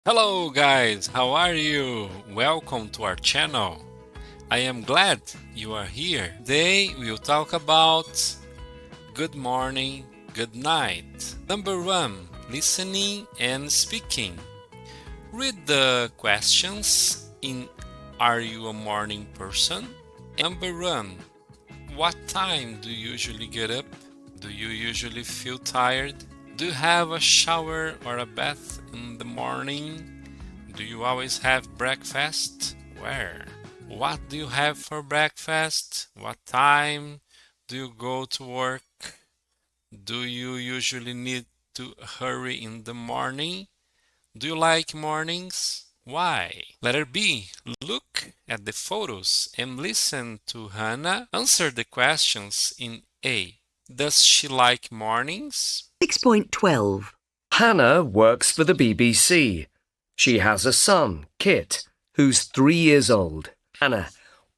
Hello guys, how are you? Welcome to our channel. I am glad you are here. Today we'll talk about good morning, good night. Number 1, listening and speaking. Read the questions in Are you a morning person? Number 1, what time do you usually get up? Do you usually feel tired? Do you have a shower or a bath in the morning? Do you always have breakfast? Where? What do you have for breakfast? What time do you go to work? Do you usually need to hurry in the morning? Do you like mornings? Why? Letter B. Look at the photos and listen to Hannah answer the questions in A. Does she like mornings? 6.12. Hannah works for the BBC. She has a son, Kit, who's 3 years old. Hannah,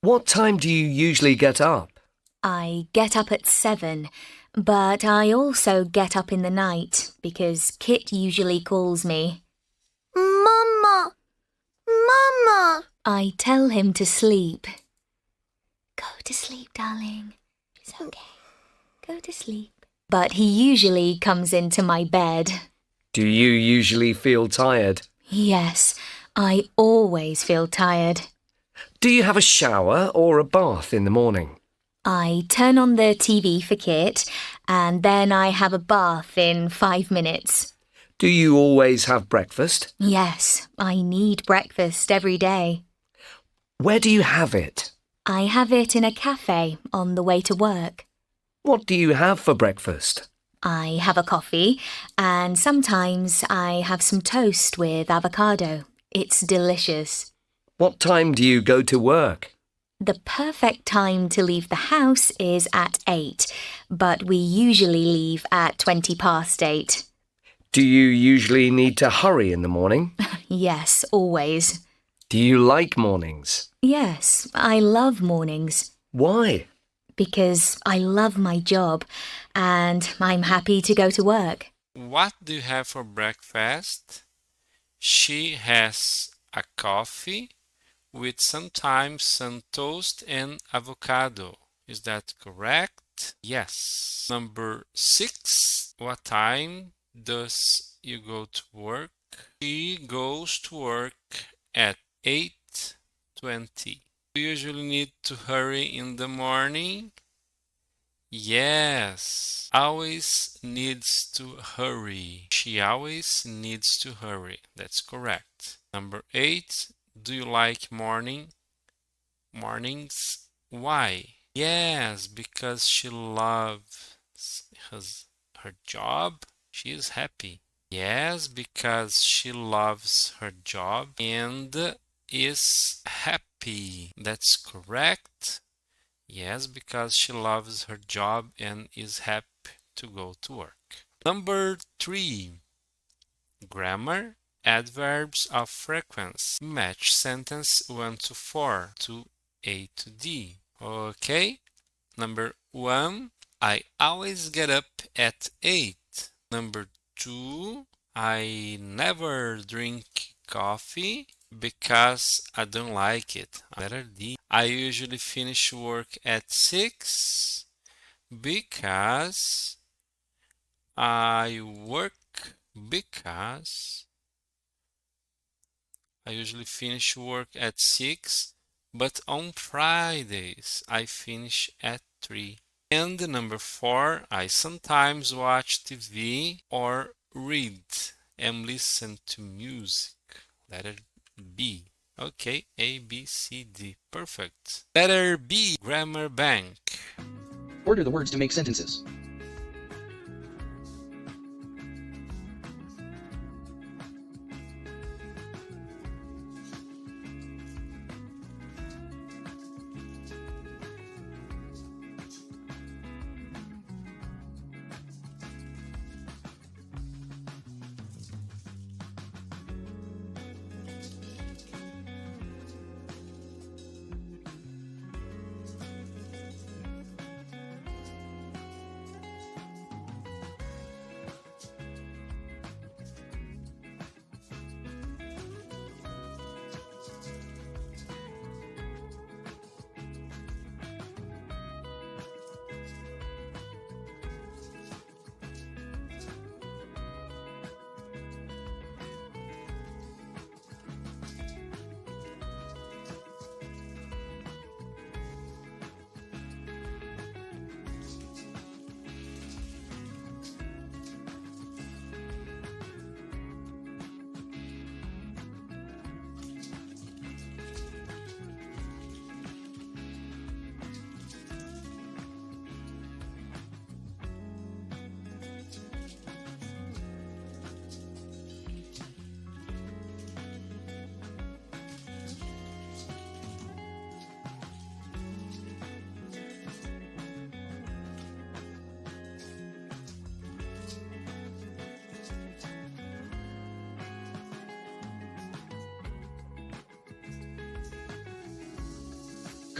what time do you usually get up? I get up at 7, but I also get up in the night because Kit usually calls me. Mama! Mama! I tell him to sleep. Go to sleep, darling. It's okay. Go to sleep. But he usually comes into my bed. Do you usually feel tired? Yes, I always feel tired. Do you have a shower or a bath in the morning? I turn on the TV for Kit, and then I have a bath in 5 minutes. Do you always have breakfast? Yes, I need breakfast every day. Where do you have it? I have it in a cafe on the way to work. What do you have for breakfast? I have a coffee, and sometimes I have some toast with avocado. It's delicious. What time do you go to work? The perfect time to leave the house is at 8, but we usually leave at 20 past 8. Do you usually need to hurry in the morning? Yes, always. Do you like mornings? Yes, I love mornings. Why? Because I love my job and I'm happy to go to work. What do you have for breakfast? She has a coffee with sometimes some toast and avocado. Is that correct? Yes. Number 6. What time does you go to work? She goes to work at 8:20. Do you usually need to hurry in the morning? Yes, always needs to hurry. She always needs to hurry. That's correct. Number 8, do you like mornings? Why? Yes, because she loves her job. She is happy. Yes, because she loves her job and is happy. That's correct. Yes, because she loves her job and is happy to go to work. Number 3. Grammar, adverbs of frequency. Match sentence 1 to 4 to A to D. Okay. Number 1. I always get up at 8. Number 2. I never drink coffee because I don't like it. Letter D. I usually finish work at 6 because I usually finish work at 6, but on Fridays I finish at 3. And number 4, I sometimes watch TV or read and listen to music. Letter B. Okay, A, B, C, D. Perfect. Letter B, grammar bank. Order the words to make sentences.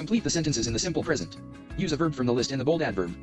Complete the sentences in the simple present. Use a verb from the list and the bold adverb.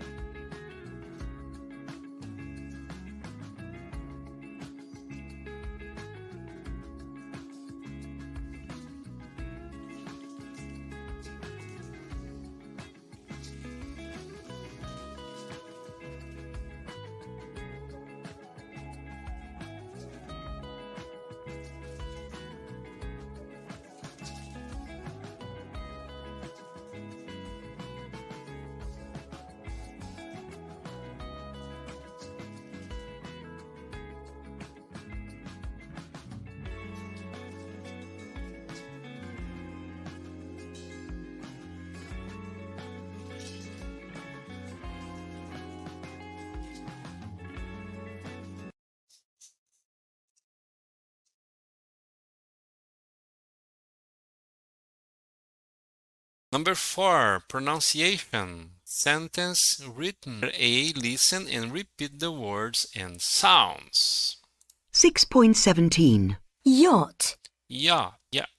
Number 4, pronunciation. Sentence written. A, listen and repeat the words and sounds. 6.17. Yacht. Yeah,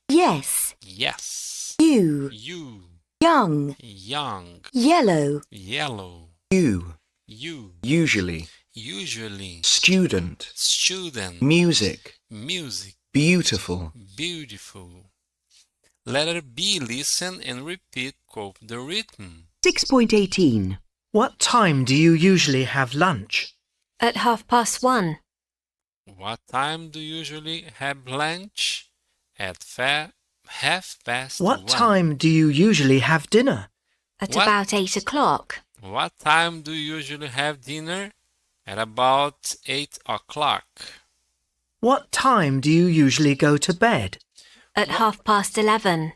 Yes. yes. You. You, Young. young. Yellow. Yellow. You. You, Usually. usually. Student. Student. Music. Music. Beautiful. Beautiful. Letter B, listen and repeat, quote the written. 6.18. What time do you usually have lunch? At 1:30. What time do you usually have lunch? At 1:30. What time do you usually have dinner? At What? about 8 o'clock. What time do you usually have dinner? At about 8 o'clock. What time do you usually go to bed? At 11:30.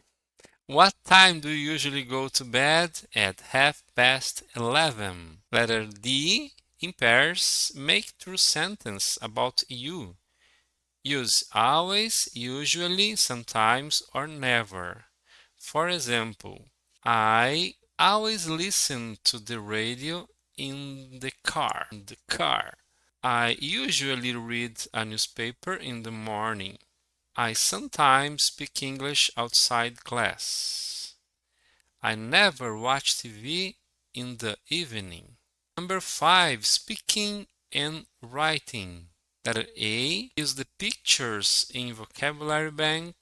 What time do you usually go to bed? At 11:30. Letter D, in pairs, make true sentence about you. Use always, usually, sometimes, or never. For example, I always listen to the radio in the car. I usually read a newspaper in the morning. I sometimes speak English outside class. I never watch TV in the evening. Number 5, speaking and writing. Letter A, use the pictures in vocabulary bank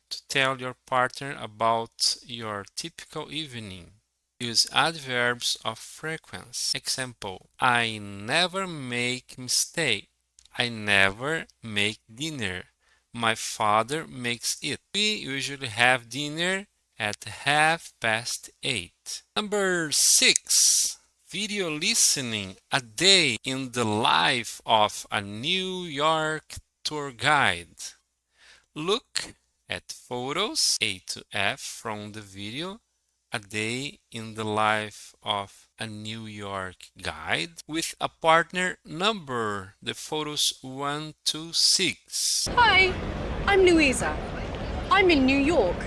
to tell your partner about your typical evening. Use adverbs of frequency. Example, I never make mistake. I never make dinner. My father makes it. We usually have dinner at 8:30. Number 6, video listening. A day in the life of a New York tour guide. Look at photos A to F from the video. A day in the life of a New York guide with a partner. Number the photos 1 to 6. Hi, I'm Louisa. I'm in New York.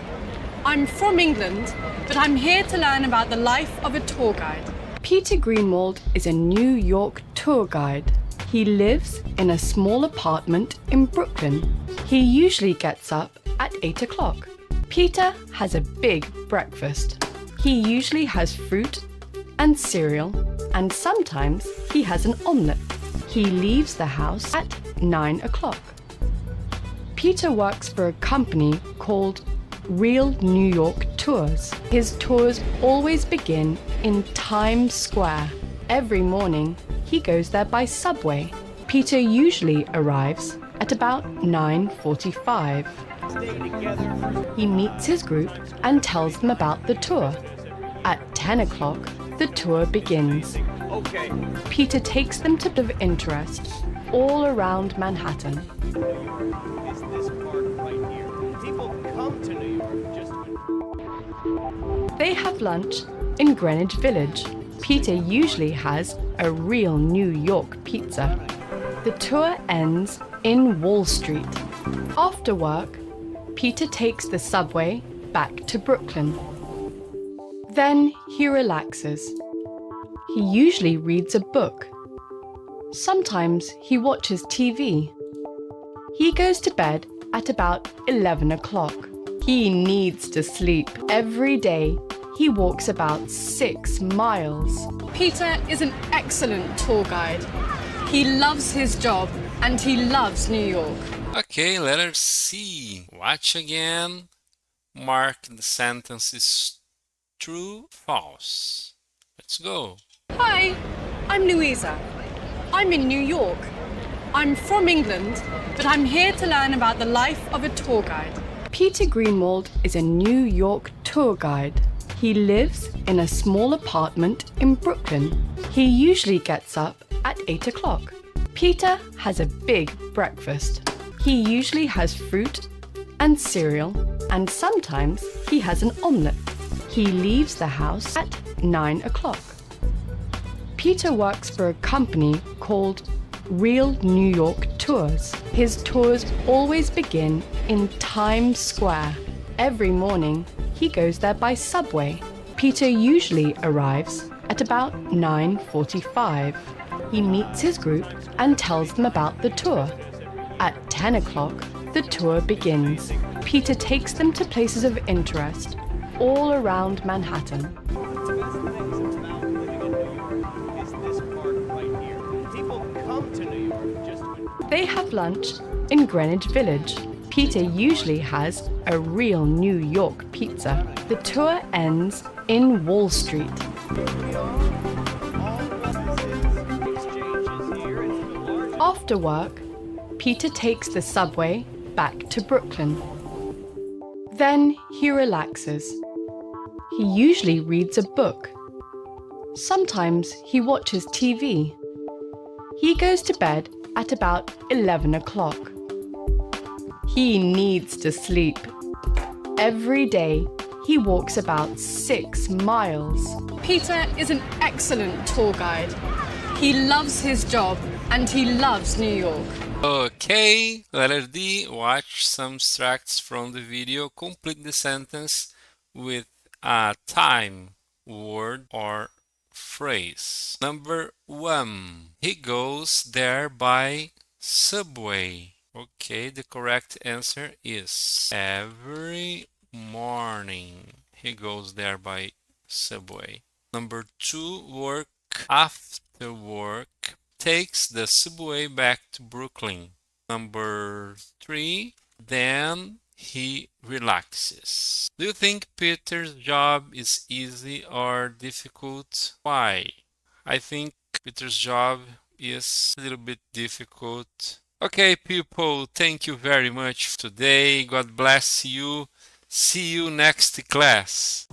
I'm from England, but I'm here to learn about the life of a tour guide. Peter Greenwald is a New York tour guide. He lives in a small apartment in Brooklyn. He usually gets up at 8 o'clock. Peter has a big breakfast. He usually has fruit and cereal, and sometimes he has an omelette. He leaves the house at 9 o'clock. Peter works for a company called Real New York Tours. His tours always begin in Times Square. Every morning, he goes there by subway. Peter usually arrives at about 9:45. He meets his group and tells them about the tour. At 10 o'clock, the tour begins. Peter takes them to the interest all around Manhattan. They have lunch in Greenwich Village. Peter usually has a real New York pizza. The tour ends in Wall Street. After work, Peter takes the subway back to Brooklyn. Then he relaxes. He usually reads a book. Sometimes he watches TV. He goes to bed at about 11 o'clock. He needs to sleep. Every day, he walks about 6 miles. Peter is an excellent tour guide. He loves his job and he loves New York. Okay, letter C. Watch again. Mark the sentences true, false. Let's go. Hi, I'm Louisa. I'm in New York. I'm from England, but I'm here to learn about the life of a tour guide. Peter Greenwald is a New York tour guide. He lives in a small apartment in Brooklyn. He usually gets up at 8 o'clock. Peter has a big breakfast. He usually has fruit and cereal, and sometimes he has an omelette. He leaves the house at 9 o'clock. Peter works for a company called Real New York Tours. His tours always begin in Times Square. Every morning, he goes there by subway. Peter usually arrives at about 9:45. He meets his group and tells them about the tour. At 10 o'clock, the tour begins. Peter takes them to places of interest all around Manhattan. They have lunch in Greenwich Village. Peter usually has a real New York pizza. The tour ends in Wall Street. After work, Peter takes the subway back to Brooklyn. Then he relaxes. He usually reads a book. Sometimes he watches TV. He goes to bed at about 11 o'clock. He needs to sleep. Every day, he walks about 6 miles. Peter is an excellent tour guide. He loves his job and he loves New York. Okay, letter D. Watch some extracts from the video. Complete the sentence with a time, word, or phrase. Number 1. He goes there by subway. Okay, the correct answer is every morning. He goes there by subway. Number 2. Work. After work, takes the subway back to Brooklyn. Number 3. Then he relaxes. Do you think Peter's job is easy or difficult? Why? I think Peter's job is a little bit difficult. Okay, people, thank you very much today. God bless you. See you next class.